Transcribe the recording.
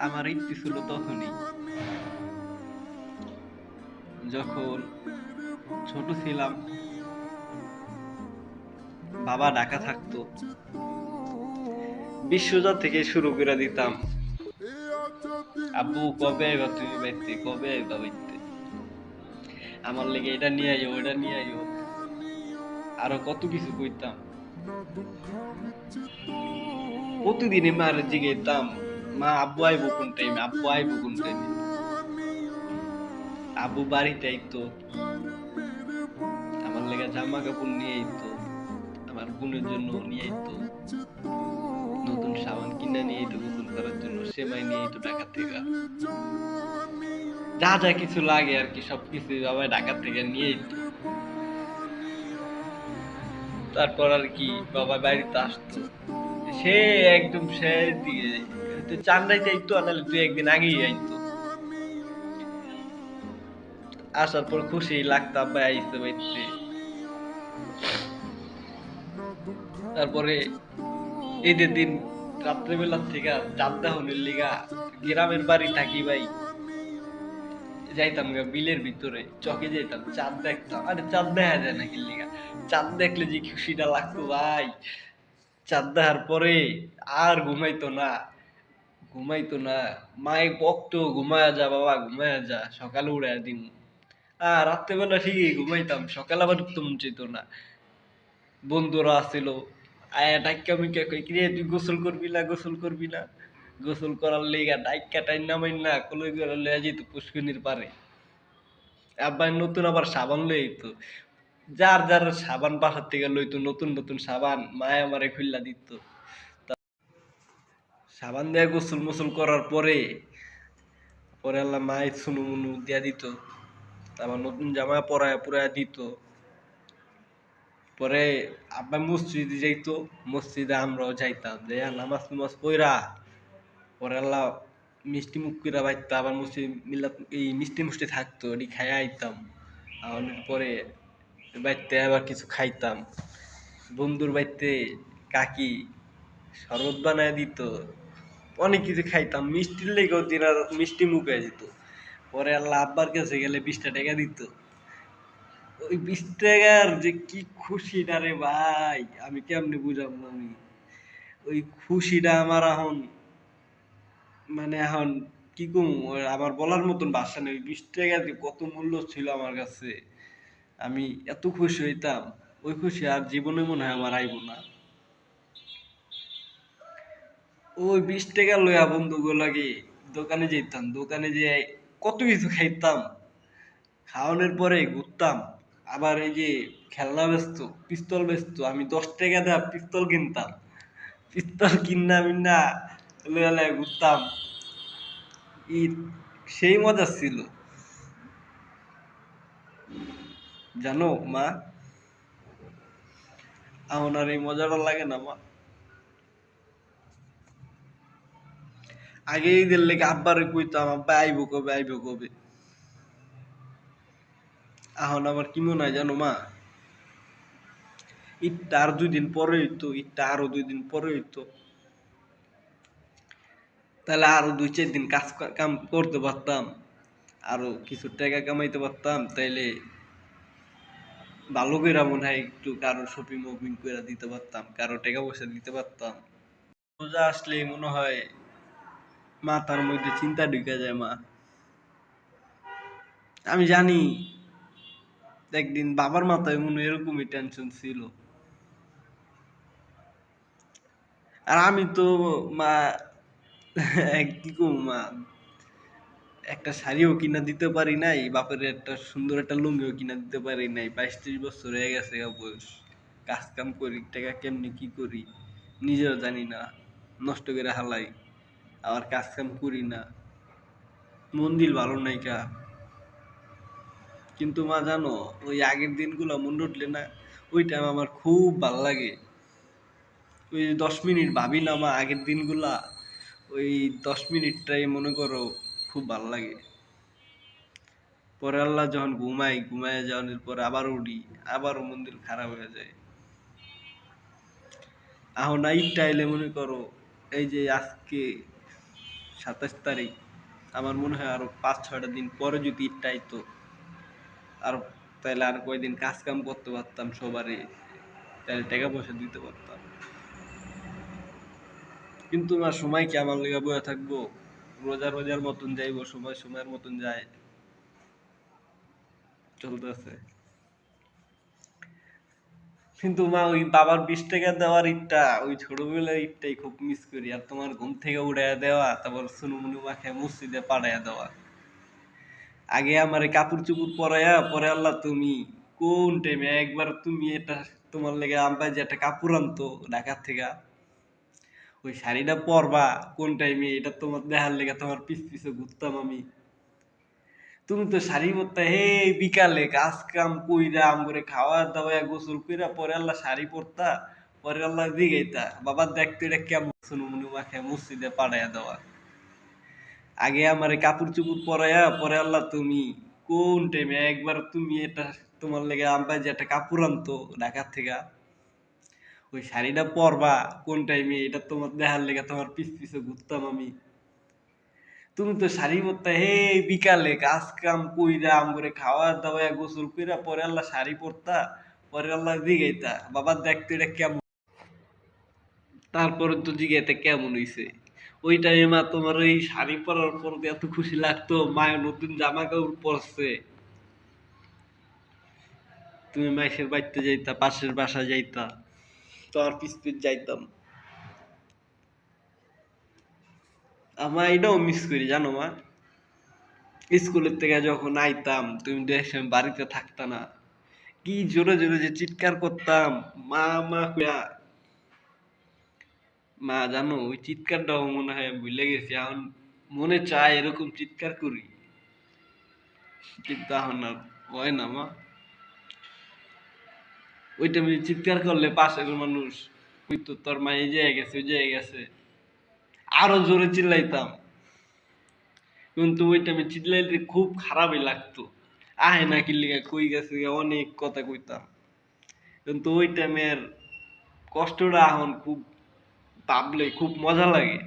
আমার ইচ্ছে ছিল তখনই, যখন ছোট ছিলাম, বাবা ঢাকা থাকতো, বিশ্বজা থেকে শুরু করে দিতাম, আব্বু কবে আইবা তুমি বাইতে, কবে আইবা বাইতে, আমার লেগে এটা নিয়ে আইও, ওটা নিয়ে আইও, আরো কত কিছু কইতাম। প্রতিদিনই মার জিগাইতাম, মা আব্বু আইবো কোন টাইমে, আব্বু আইবো কোন টাইমে। আব্বু বাড়িতে আইতো, আমার লেগে জামা কাপড় নিয়ে আইতো, আমার বোনের জন্য নিয়ে আইতো, নতুন সাবান কিনে নিয়ে আইতো গোসল করার জন্য, সেমাই নিয়ে আইতো ঢাকা থেকে, যা যা কিছু লাগে আর কি সবকিছু বাবা ঢাকা থেকে নিয়ে আইতো। তারপর আর কি বাবা বাড়িতে আসতো, সে একদম শেষ দিকে তুই চান্দাই চাইতো, নাহলে তুই একদিন আগেই আইতো। আসার পর খুশি লাগতাম ভাই আইসে বাইতে। তারপরে ঈদের দিন রাত্রেবেলা থেকে চাঁদ দাহনের লিগা গ্রামের বাড়ি থাকি ভাই, যাইতাম গা বিলের ভিতরে, চকে যাইতাম, চাঁদ দেখতাম, আরে চাঁদ দেখা যায় না কি লিগা, চাঁদ দেখলে যে খুশিটা লাগতো ভাই, চাঁদ দেখার পরে আর ঘুমাইতো না, মাই বকতো ঘুমায়া যা বাবা, ঘুমায়া যা, সকালে উড়াইয়া দিম। আর রাত্রেবেলা ঠিকই ঘুমাইতাম, সকালে আবার উঠতে মন চাইতো না। বন্ধুরা আছিল, আয়া ডাক্কা মিক্কা কই, কিরে তুই গোসল করবি না, গোসল করবি না? গোসল করার লেগা ডাক্কা টাইনা মাইন্না কলই করে লইয়া যেত পুষ্করিণীর পারে। আব্বাই নতুন আবার সাবান লই আইতো, যার যার সাবান বাসার থেকে লইতো, নতুন নতুন সাবান মায় আমারে খুললা দিত। সাবান দিয়ে গোসল মোসল করার পরে পরে আল্লাহ মায় সুনু মুনু দিয়া দিত, আমার নতুন জামা পরায় পুরায় দিত। পরে আব্বা মসজিদে যাইতো, মসজিদে আমরাও যাইতাম, যে নামাজ নামাজ পইরা পরে আল্লাহ মিষ্টি মুখ কইরা বাইতো, আবার মসজিদ মিল্লাত এই মিষ্টি মুষ্টি থাকতো, এটি খাইয়া আইতাম। অনেক পরে বাইতে আবার কিছু খাইতাম, বন্ধুর বাইতে কাকি শরবত বানায় দিত, অনেক কিছু খাইতাম, মিষ্টির লেগেও দিন আর মিষ্টি মুখ হয়ে যেত। পরে আল্লাহ আব্বার কাছে গেলে 20টা টাকা দিত, ওই 20 টাকার যে কি খুশিটা রে ভাই, আমি কেমনে বুঝাবো আমি, ওই খুশিটা আমার এখন, মানে এখন কি কম, আমার বলার মতন ভাষা নেই। 20 টাকা যে কত মূল্য ছিল আমার কাছে, আমি এত খুশি হইতাম, ওই খুশি আর জীবনে মনে হয় আমার আইব না। ওই 20 টাকা লইয়া বন্ধু লাগে দোকানে যেতাম, দোকানে যে কত কিছু খাইতাম, খাওয়ানোর পরে ঘুরতাম, আবার এই যে খেলনা বেচতো, পিস্তল বেচতো, আমি 10 টাকা দেওয়া পিস্তল কিনতাম, পিস্তল কিনা মিন্না লইয়া লইয়া ঘুরতাম। ঈদ সেই মজা ছিল, জানো মা, এখন আর এই মজাটা লাগে না মা। আগে ঈদের লেগে আব্বারে কইতাম, আব্বা আইবো কবে, আইবো কবে। এখন আমার কি মনে হয় জানো মা, ঈদটা আর 2 দিন পরে হইতো, ঈদটা আরো 2 দিন পরে হইতো, তাহলে আরো 2-4 দিন কাজ কাম করতে পারতাম, আরো কিছু টাকা কামাইতে পারতাম, তাইলে ভালো কইরা মনে হয় একটু কারো শপিং মপিং করে দিতে পারতাম, কারো টাকা পয়সা দিতে পারতাম। রোজা আসলেই মনে হয় মাথার মধ্যে চিন্তা ঢুকে যায় মা। আমি জানি একদিন বাবার মাথায় মনে হয় এরকমই টেনশন ছিল, আর আমি তো মা কি কমু মা, একটা শাড়িও কিনা দিতে পারি নাই, বাপের একটা সুন্দর একটা লুঙ্গিও কিনা দিতে পারি নাই, 22-23 বছর হয়ে গেছে গা বয়স, কাজ কাম করি, টাকা কেমনি কি করি নিজেও জানি না, নষ্ট করে হালাই, আবার কাজ কাম করি না, মন দিল ভালো নাই কা। কিন্তু মা জানো, ওই আগের দিনগুলো মনে উঠলে না, ওই টাইম আমার খুব ভাল লাগে। ওই 10 মিনিট ভাবি না মা আগের দিনগুলা, ওই 10 মিনিটটাই মনে করো খুব ভাল লাগে। পরে আল্লাহ যখন ঘুমায় যাওয়ার পর আবার উঠি, আবারও মন্দির খারাপ হয়ে যায়। এখন ঈদটা এলে মনে করো, এই যে আজকে 27 তারিখ। আমার মনে হয় আরো 5-6টা দিন পরে যদি ঈদটা আইতো, আর তাহলে আর কয়দিন কাজ কাম করতে পারতাম সবারই, তাহলে টাকা পয়সা দিতে পারতাম। কিন্তু না, সময় কি আমার লেগে বয়ে থাকবো? রোজা রোজার মতন যাইবো, সময় সময়ের মতন যায়, চলতেছে। কিন্তু মা, ওই বাবার 20 টাকা দেওয়ার ঈদটা, ওই ছোটবেলার ঈদটাই খুব মিস করি। আর তোমার ঘুম থেকে উড়াইয়া দেওয়া, তারপর সুনুমুনু মাখে মসজিদে পাঠাইয়া দেওয়া, আগে আমার কাপড় চুপড় পরাইয়া পরে আল্লাহ তুমি কোন টাইমে একবার তুমি এটা, তোমার লেগে আব্বা যে একটা কাপড় আনতো ঢাকার থেকে, ওই শাড়িটা পরবা কোন টাইমে, এটা তোমার দেখার লেগে তোমার পিছ পিছে ঘুরতাম আমি। তুমি তো শাড়ি পরতে হে বিকালে কাজ কাম কইরা আম করে খাওয়া দাওয়া গোসল কইরা পরে আল্লাহ শাড়ি পরতা, পরে আল্লাহ দিগাইতা বাবা দেখতো এটা কেমন, সুনুমুনু মাখে মসজিদে পাঠাইয়া দেওয়া, আগে আমার কাপড় চুপড় পরাইয়া পরে আল্লাহ তুমি কোন টাইমে একবার তুমি এটা, তোমার লেগে আব্বা যে একটা কাপড় আনতো ঢাকার থেকে, ওই শাড়িটা পরবা কোন টাইমে, এটা তোমার দেখার লেগে তোমার পিছ পিছে ঘুরতাম আমি। তুমি তো শাড়ি পরতে হে বিকালে কাজ কাম কইরা আম করে খাওয়া দাওয়া গোসল কইরা পরে আল্লাহ শাড়ি পরতা, পরে আল্লাহ জিগাইতা বাবা দেখতো এটা কেমন, তারপরে তো জিগাইতে কেমন হইছে। ওই টাইমে মা তোমার ওই শাড়ি পরার পর যে এত খুশি লাগতো, মায়ের নতুন জামা কাপড় পরছে, তুমি মাইশের বাড়িতে যাইতা, পাশের বাসায় যাইতা, তোমার পিছ পিছ যাইতাম। আমার এটাও মিস করি জানো মা, স্কুলের থেকে যখন আইতাম তুমি দেখে বাড়িতে থাকতা না, কি জোরে জোরে যে চিৎকার করতাম, মা মা কইয়া। মা জানো, ওই চিৎকারটাও মনে হয় ভুলে গেছি এখন, মনে চায় এরকম চিৎকার করি, কিন্তু এখন আর হয় না মা। ওই টাইমে চিৎকার করলে পাশের মানুষ কইতো তোর মা এই জায়গায় গেছে ওই জায়গায় গেছে, আরো জোরে চিল্লাইতাম, কিন্তু ওই টাইমে চিল্লাইতে খুব খারাপই লাগতো, আহে না কি লিগা কই গেছে অনেক কথা কইতাম, কিন্তু ওই টাইমের কষ্টটা এখন খুব ভাবলে খুব মজা লাগে।